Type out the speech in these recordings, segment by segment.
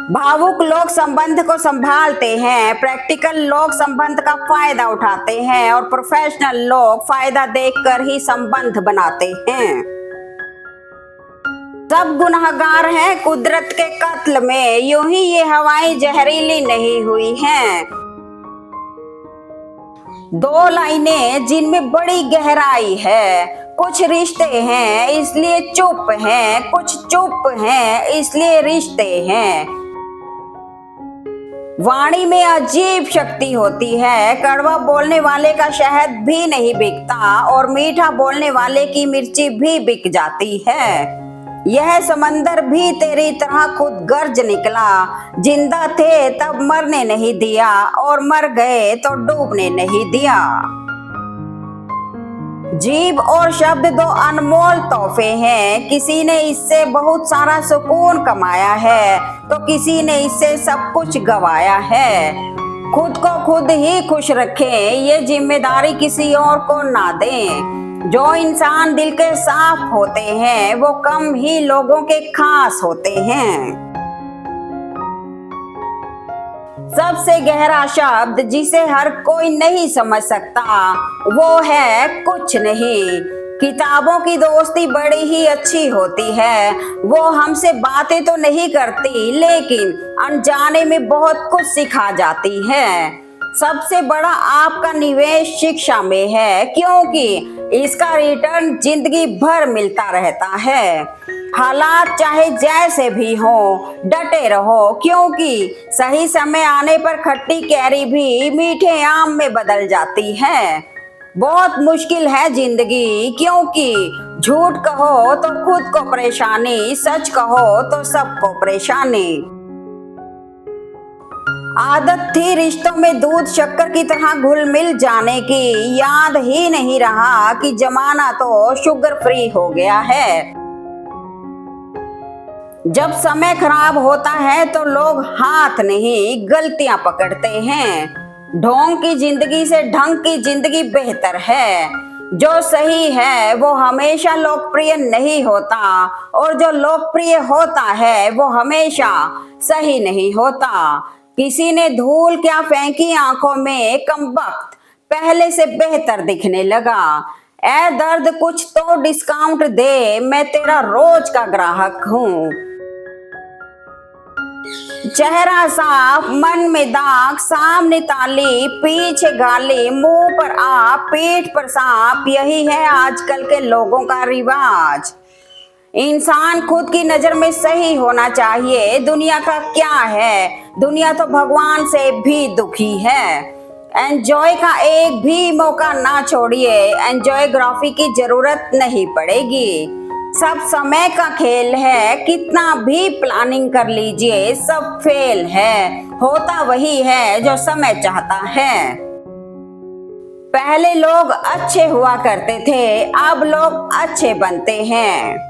भावुक लोग संबंध को संभालते हैं, प्रैक्टिकल लोग संबंध का फायदा उठाते हैं और प्रोफेशनल लोग फायदा देखकर ही संबंध बनाते हैं। सब गुनहगार हैं कुदरत के कत्ल में, यूं ही ये हवाएं जहरीली नहीं हुई हैं। दो लाइनें जिनमें बड़ी गहराई है, कुछ रिश्ते हैं इसलिए चुप हैं, कुछ चुप हैं इसलिए रिश्ते हैं। वाणी में अजीब शक्ति होती है, कड़वा बोलने वाले का शहद भी नहीं बिकता और मीठा बोलने वाले की मिर्ची भी बिक जाती है। यह समंदर भी तेरी तरह खुद गर्ज निकला, जिंदा थे तब मरने नहीं दिया और मर गए तो डूबने नहीं दिया। जीभ और शब्द दो अनमोल तोहफे हैं, किसी ने इससे बहुत सारा सुकून कमाया है तो किसी ने इससे सब कुछ गवाया है। खुद को खुद ही खुश रखें, ये जिम्मेदारी किसी और को ना दें। जो इंसान दिल के साफ होते हैं वो कम ही लोगों के खास होते हैं। सबसे गहरा शब्द जिसे हर कोई नहीं समझ सकता वो है कुछ नहीं। किताबों की दोस्ती बड़ी ही अच्छी होती है, वो हमसे बातें तो नहीं करती लेकिन अनजाने में बहुत कुछ सिखा जाती है। सबसे बड़ा आपका निवेश शिक्षा में है, क्योंकि इसका रिटर्न जिंदगी भर मिलता रहता है। हालात चाहे जैसे भी हो डटे रहो, क्योंकि सही समय आने पर खट्टी कैरी भी मीठे आम में बदल जाती है। बहुत मुश्किल है जिंदगी, क्योंकि झूठ कहो तो खुद को परेशानी, सच कहो तो सबको परेशानी। आदत थी रिश्तों में दूध शक्कर की तरह घुल मिल जाने की, याद ही नहीं रहा कि जमाना तो शुगर फ्री हो गया है। जब समय खराब होता है तो लोग हाथ नहीं गलतियां पकड़ते हैं। ढोंग की जिंदगी से ढंग की जिंदगी बेहतर है। जो सही है वो हमेशा लोकप्रिय नहीं होता और जो लोकप्रिय होता है वो हमेशा सही नहीं होता। किसी ने धूल क्या फेंकी आंखों में, कमबख्त पहले से बेहतर दिखने लगा। ऐ दर्द कुछ तो डिस्काउंट दे, मैं तेरा रोज का ग्राहक हूँ। चेहरा साफ मन में दाग, सामने ताली पीछे गाली, मुंह पर आप पीठ पर सांप, यही है आजकल के लोगों का रिवाज। इंसान खुद की नजर में सही होना चाहिए, दुनिया का क्या है, दुनिया तो भगवान से भी दुखी है। एंजॉय का एक भी मौका ना छोड़िए, एंजॉयग्राफी की जरूरत नहीं पड़ेगी। सब समय का खेल है, कितना भी प्लानिंग कर लीजिए सब फेल है। होता वही है जो समय चाहता है। पहले लोग अच्छे हुआ करते थे, अब लोग अच्छे बनते हैं।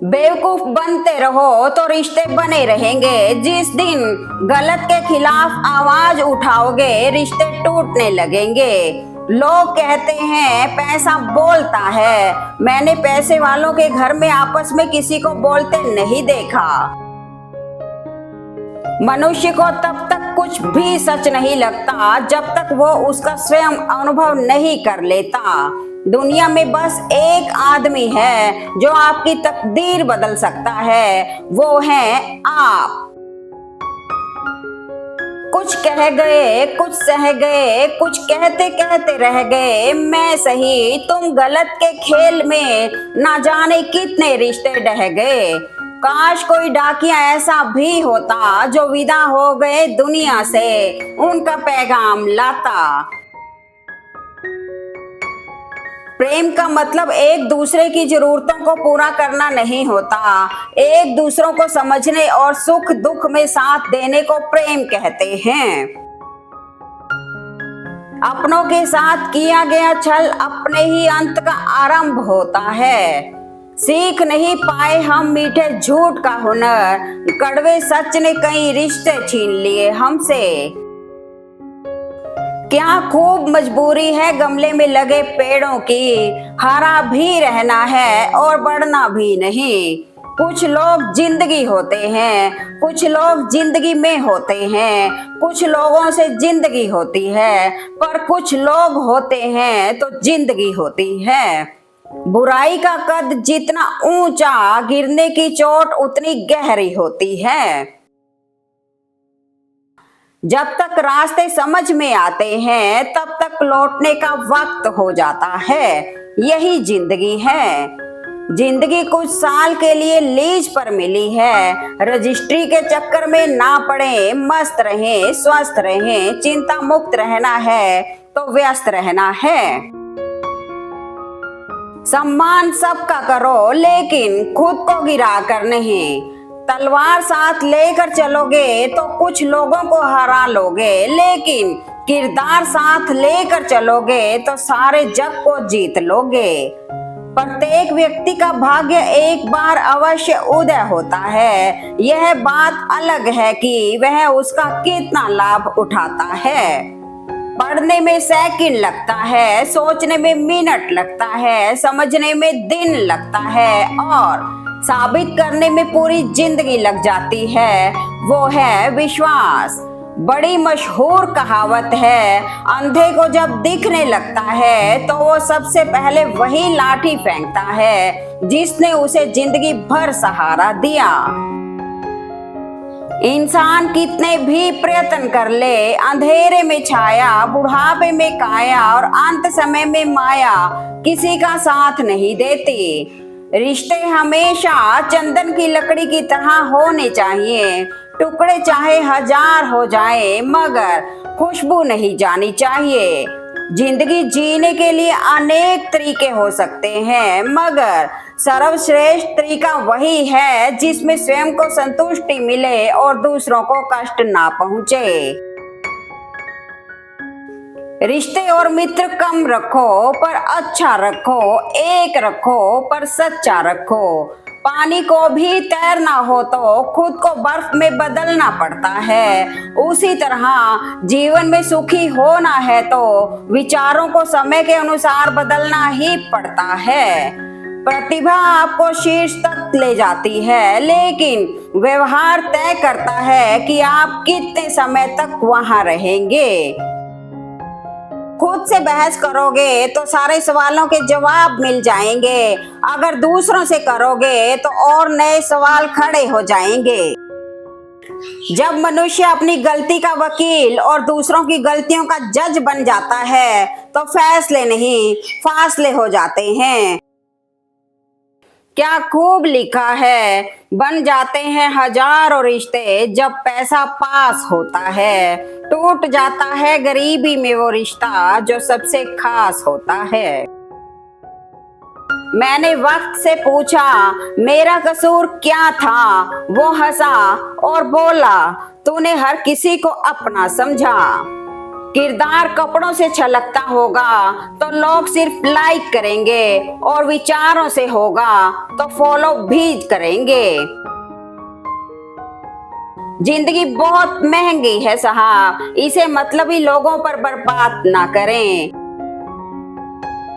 बेवकूफ बनते रहो तो रिश्ते बने रहेंगे, जिस दिन गलत के खिलाफ आवाज उठाओगे रिश्ते टूटने लगेंगे। लोग कहते हैं पैसा बोलता है, मैंने पैसे वालों के घर में आपस में किसी को बोलते नहीं देखा। मनुष्य को तब तक कुछ भी सच नहीं लगता जब तक वो उसका स्वयं अनुभव नहीं कर लेता। दुनिया में बस एक आदमी है जो आपकी तकदीर बदल सकता है, वो है आप। कुछ कह गए, कुछ सह गए, कुछ कहते कहते रह गए, मैं सही तुम गलत के खेल में ना जाने कितने रिश्ते ढह गए। काश कोई डाकिया ऐसा भी होता जो विदा हो गए दुनिया से, उनका पैगाम लाता। प्रेम का मतलब एक दूसरे की जरूरतों को पूरा करना नहीं होता, एक दूसरों को समझने और सुख दुख में साथ देने को प्रेम कहते हैं। अपनों के साथ किया गया छल अपने ही अंत का आरंभ होता है। सीख नहीं पाए हम मीठे झूठ का हुनर, कड़वे सच ने कई रिश्ते छीन लिए हमसे। क्या खूब मजबूरी है गमले में लगे पेड़ों की, हरा भी रहना है और बढ़ना भी नहीं। कुछ लोग जिंदगी होते हैं, कुछ लोग जिंदगी में होते हैं, कुछ लोगों से जिंदगी होती है, पर कुछ लोग होते हैं तो जिंदगी होती है। बुराई का कद जितना ऊंचा, गिरने की चोट उतनी गहरी होती है। जब तक रास्ते समझ में आते हैं तब तक लौटने का वक्त हो जाता है। यही जिंदगी है। जिंदगी कुछ साल के लिए लीज पर मिली है। रजिस्ट्री के चक्कर में ना पड़े, मस्त रहें, स्वस्थ रहें, चिंता मुक्त रहना है तो व्यस्त रहना है। सम्मान सबका करो लेकिन खुद को गिरा कर नहीं। तलवार साथ लेकर चलोगे तो कुछ लोगों को हरा लोगे, लेकिन किरदार साथ लेकर चलोगे तो सारे जग को जीत लोगे। प्रत्येक व्यक्ति का भाग्य एक बार अवश्य उदय होता है। यह बात अलग है कि वह उसका कितना लाभ उठाता है। पढ़ने में सेकंड लगता है, सोचने में मिनट लगता है, समझने में दिन लगता है और साबित करने में पूरी जिंदगी लग जाती है। वो है विश्वास। बड़ी मशहूर कहावत है, अंधे को जब दिखने लगता है तो वो सबसे पहले वही लाठी फेंकता है जिसने उसे जिंदगी भर सहारा दिया। इंसान कितने भी प्रयत्न कर ले, अंधेरे में छाया, बुढ़ापे में काया और अंत समय में माया किसी का साथ नहीं देती। रिश्ते हमेशा चंदन की लकड़ी की तरह होने चाहिए। टुकड़े चाहे 1000 हो जाए मगर खुशबू नहीं जानी चाहिए। जिंदगी जीने के लिए अनेक तरीके हो सकते हैं मगर सर्वश्रेष्ठ तरीका वही है जिसमें स्वयं को संतुष्टि मिले और दूसरों को कष्ट ना पहुंचे। रिश्ते और मित्र कम रखो पर अच्छा रखो, एक रखो पर सच्चा रखो। पानी को भी तैरना हो तो खुद को बर्फ में बदलना पड़ता है। उसी तरह जीवन में सुखी होना है तो विचारों को समय के अनुसार बदलना ही पड़ता है। प्रतिभा आपको शीर्ष तक ले जाती है लेकिन व्यवहार तय करता है कि आप कितने समय तक वहां रहेंगे। खुद से बहस करोगे तो सारे सवालों के जवाब मिल जाएंगे। अगर दूसरों से करोगे तो और नए सवाल खड़े हो जाएंगे। जब मनुष्य अपनी गलती का वकील और दूसरों की गलतियों का जज बन जाता है तो फैसले नहीं, फासले हो जाते हैं। क्या खूब लिखा है, बन जाते हैं हजारों रिश्ते जब पैसा पास होता है। टूट जाता है गरीबी में वो रिश्ता जो सबसे खास होता है। मैंने वक्त से पूछा मेरा कसूर क्या था, वो हंसा और बोला तूने हर किसी को अपना समझा। किरदार कपड़ों से छलकता होगा तो लोग सिर्फ लाइक करेंगे और विचारों से होगा तो फॉलो भी करेंगे। जिंदगी बहुत महंगी है साहब, इसे मतलबी लोगों पर बर्बाद ना करें।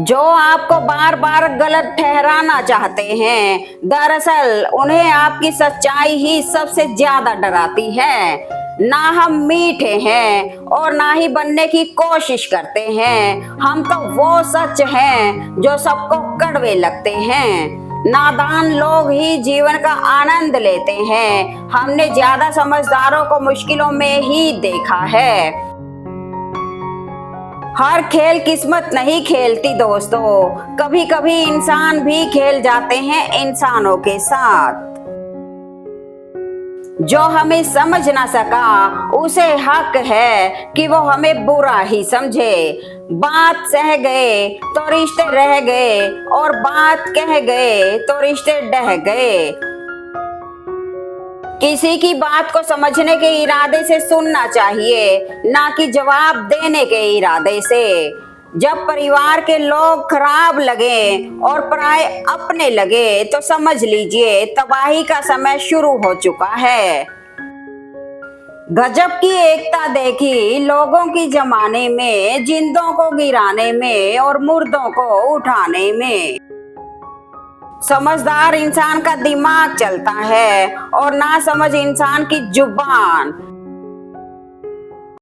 जो आपको बार बार गलत ठहराना चाहते हैं, दरअसल उन्हें आपकी सच्चाई ही सबसे ज्यादा डराती है। ना हम मीठे हैं और ना ही बनने की कोशिश करते हैं। हम तो वो सच हैं जो सबको कड़वे लगते हैं। नादान लोग ही जीवन का आनंद लेते हैं। हमने ज्यादा समझदारों को मुश्किलों में ही देखा है। हर खेल किस्मत नहीं खेलती दोस्तों, कभी कभी इंसान भी खेल जाते हैं इंसानों के साथ। जो हमें समझ ना सका उसे हक है कि वो हमें बुरा ही समझे। बात सह गए तो रिश्ते रह गए और बात कह गए तो रिश्ते डह गए। किसी की बात को समझने के इरादे से सुनना चाहिए, ना कि जवाब देने के इरादे से। जब परिवार के लोग खराब लगे और पराये अपने लगे तो समझ लीजिए तबाही का समय शुरू हो चुका है। गजब की एकता देखी लोगों की जमाने में, जिंदों को गिराने में और मुर्दों को उठाने में। समझदार इंसान का दिमाग चलता है और ना समझ इंसान की जुबान।